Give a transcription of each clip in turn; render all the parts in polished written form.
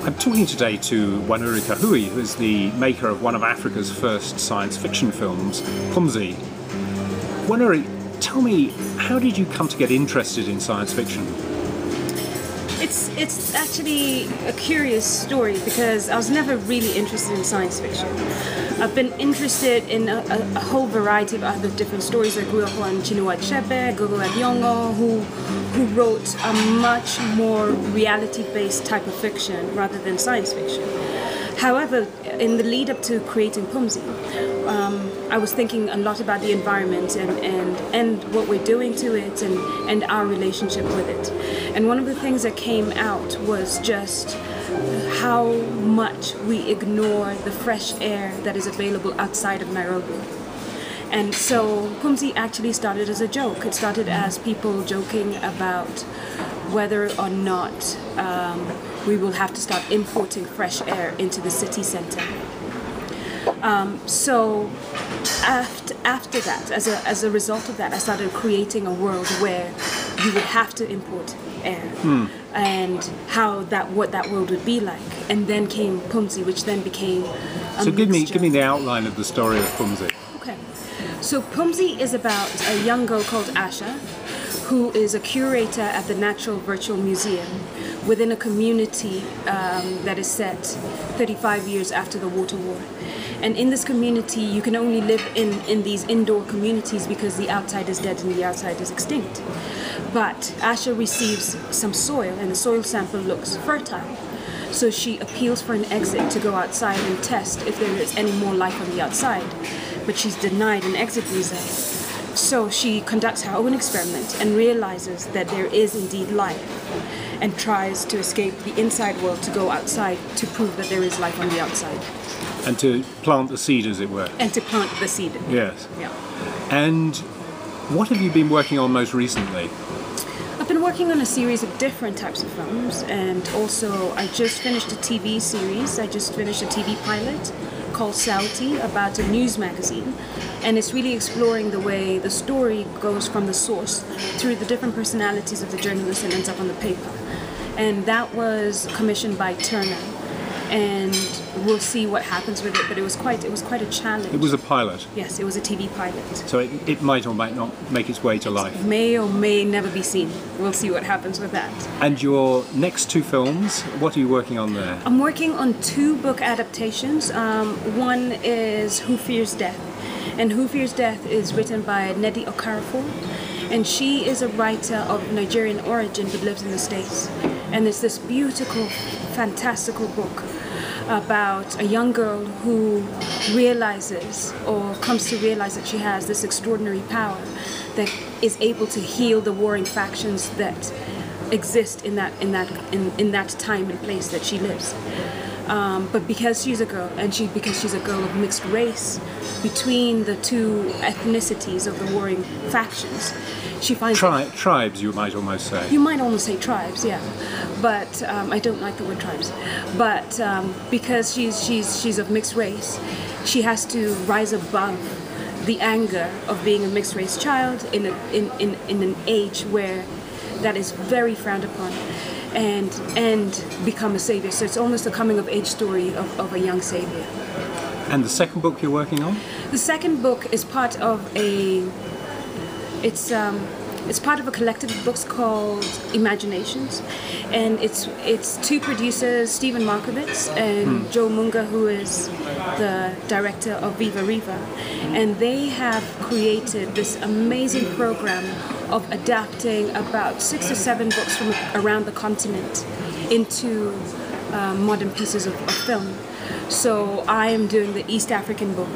I'm talking today to Wanuri Kahui, who is the maker of one of Africa's first science fiction films, Pumzi. Wanuri, tell me, how did you come to get interested in science fiction? It's actually a curious story because I was never really interested in science fiction. I've been interested in a whole variety of other different stories. I grew up on Chinua Achebe, Gogo Adiongo, who wrote a much more reality-based type of fiction rather than science fiction. However, in the lead up to creating Pumzi, I was thinking a lot about the environment and what we're doing to it and our relationship with it. And one of the things that came out was just how much we ignore the fresh air that is available outside of Nairobi. And so Pumzi actually started as a joke. It started as people joking about whether or not we will have to start importing fresh air into the city center. So after that, as a result of that, I started creating a world where you would have to import air, and what that world would be like. And then came Pumzi, which then became a So give mixture. me the outline of the story of Pumzi. Okay, so Pumzi is about a young girl called Asha, who is a curator at the Natural Virtual Museum within a community that is set 35 years after the Water War. And in this community, you can only live in these indoor communities because the outside is dead and the outside is extinct. But Asha receives some soil, and the soil sample looks fertile. So she appeals for an exit to go outside and test if there is any more life on the outside. But she's denied an exit visa. So she conducts her own experiment and realizes that there is indeed life, and tries to escape the inside world to go outside to prove that there is life on the outside. And to plant the seed, as it were. And to plant the seed. Yes. Yeah. And what have you been working on most recently? I've been working on a series of different types of films, and also I just finished a TV series. I just finished a TV pilot called Sauti about a news magazine, and it's really exploring the way the story goes from the source through the different personalities of the journalist and ends up on the paper. And that was commissioned by Turner, and we'll see what happens with it, but it was quite a challenge. It was a pilot. Yes, it was a TV pilot. So it might or might not make its way to life. May or may never be seen. We'll see what happens with that. And your next two films, what are you working on there? I'm working on two book adaptations. One is Who Fears Death, and Who Fears Death is written by Nnedi Okorafor, and she is a writer of Nigerian origin but lives in the States. And it's this beautiful, fantastical book about a young girl who realizes or comes to realize that she has this extraordinary power that is able to heal the warring factions that exist in that time and place that she lives. But because she's a girl, and because she's a girl of mixed race between the two ethnicities of the warring factions, she finds tribes, you might almost say. You might almost say tribes, yeah. But I don't like the word tribes. But because she's of mixed race, she has to rise above the anger of being a mixed race child in an age where that is very frowned upon, and become a savior. So it's almost a coming of age story of a young savior. And the second book you're working on? The second book is part of it's part of a collective of books called Imaginations, and it's two producers, Stephen Markovitz and Joe Munga, who is the director of Viva Riva, and they have created this amazing program of adapting about 6 or 7 books from around the continent into modern pieces of film. So I am doing the East African book,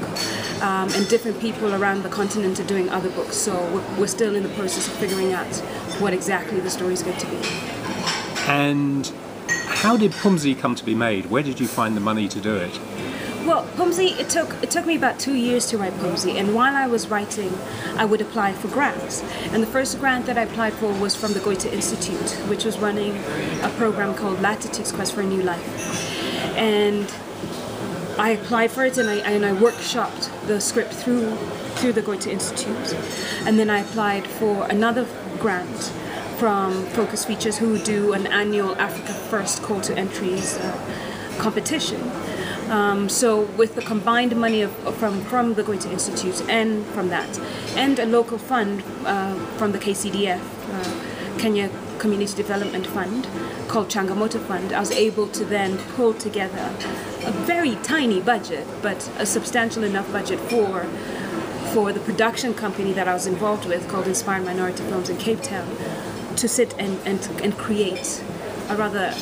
and different people around the continent are doing other books. So we're still in the process of figuring out what exactly the story is going to be. And how did Pumzi come to be made? Where did you find the money to do it? Well, Pumzi, it took me about 2 years to write Pumzi, and while I was writing, I would apply for grants. And the first grant that I applied for was from the Goethe Institute, which was running a program called Latitudes Quest for a New Life. And I applied for it, and I workshopped the script through the Goethe Institute, and then I applied for another grant from Focus Features, who do an annual Africa First call to entries competition. So with the combined money from the Goethe Institute and from that, and a local fund from the KCDF, Kenya Community Development Fund, called Changamoto Fund, I was able to then pull together a very tiny budget, but a substantial enough budget for the production company that I was involved with, called Inspired Minority Films in Cape Town, to sit and create a rather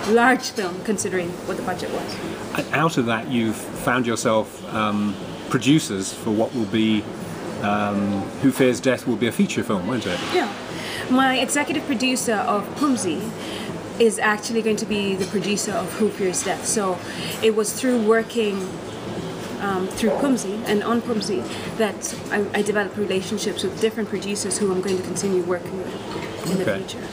large film, considering what the budget was. And out of that, you've found yourself producers for what will be Who Fears Death will be a feature film, won't it? Yeah. My executive producer of Pumzi is actually going to be the producer of Who Fears Death. So it was through working through Pumzi and on Pumzi that I developed relationships with different producers who I'm going to continue working with in the future.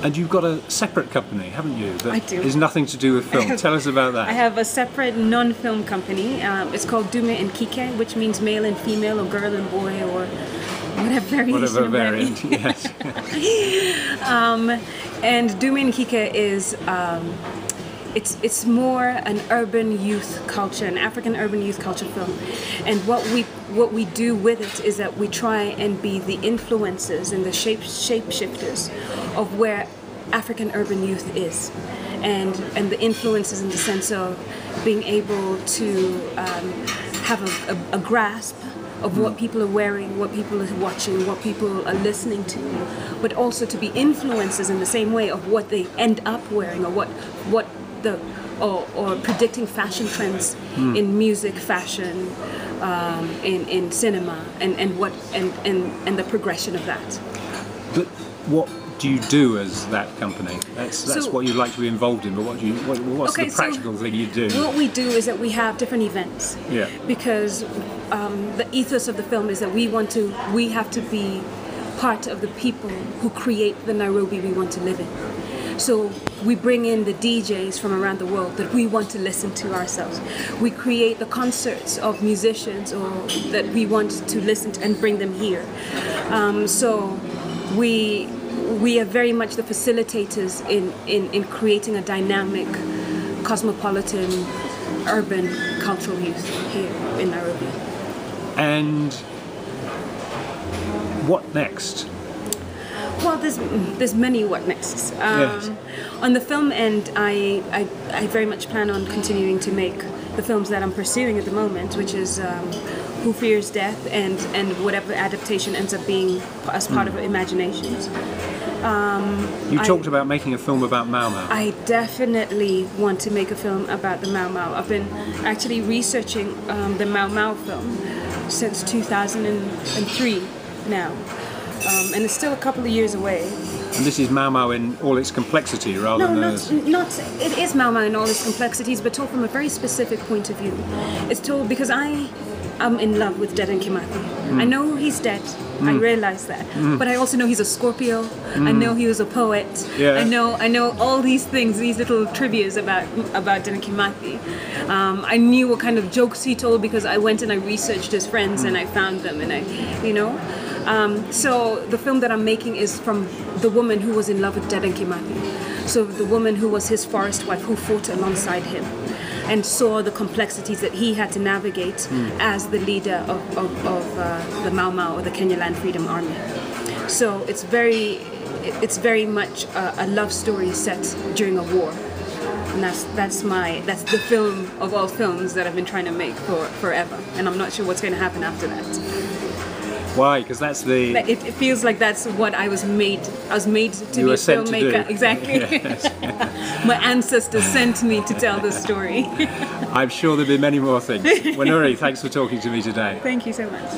And you've got a separate company, haven't you? That I do. Is nothing to do with film. Tell us about that. I have a separate non-film company. It's called Dume and Kike, which means male and female, or girl and boy, or whatever variation. Whatever variant, yes. And Dume and Kike is it's more an urban youth culture, an African urban youth culture film. And what we do with it is that we try and be the influencers and the shapeshifters of where African urban youth is, and the influences in the sense of being able to have a grasp of what people are wearing, what people are watching, what people are listening to, but also to be influencers in the same way of what they end up wearing, or predicting fashion trends in music, fashion, in cinema, and the progression of that. But what do you do as that company? That's what you'd like to be involved in. But what's the practical thing you do? What we do is that we have different events. Yeah. Because the ethos of the film is that we have to be part of the people who create the Nairobi we want to live in. So we bring in the DJs from around the world that we want to listen to ourselves. We create the concerts of musicians that we want to listen to and bring them here. So we are very much the facilitators in creating a dynamic, cosmopolitan, urban cultural youth here in Nairobi. And what next? Well, there's many what nexts. Yes. On the film end, I very much plan on continuing to make the films that I'm pursuing at the moment, which is Who Fears Death and whatever adaptation ends up being as part of Imaginations. You talked about making a film about Mau Mau. I definitely want to make a film about the Mau Mau. I've been actually researching the Mau Mau film since 2003 now. And it's still a couple of years away. And this is Mau Mau in all its complexity, rather than it is Mau Mau in all its complexities, but told from a very specific point of view. It's told because I am in love with Dedan Kimathi. I know he's dead. I realize that. But I also know he's a Scorpio. I know he was a poet. Yeah. I know all these things, these little trivias about Dedan Kimathi. I knew what kind of jokes he told because I went and I researched his friends and I found them, and so the film that I'm making is from the woman who was in love with Dedan Kimathi. So the woman who was his forest wife, who fought alongside him and saw the complexities that he had to navigate as the leader of the Mau Mau, or the Kenya Land Freedom Army. So it's very much a love story set during a war. And that's the film of all films that I've been trying to make for forever. And I'm not sure what's going to happen after that. Why? Because that's the... It feels like that's what I was made to be a filmmaker. Exactly. Yes. My ancestors sent me to tell this story. I'm sure there'll be many more things. Wanuri, thanks for talking to me today. Thank you so much.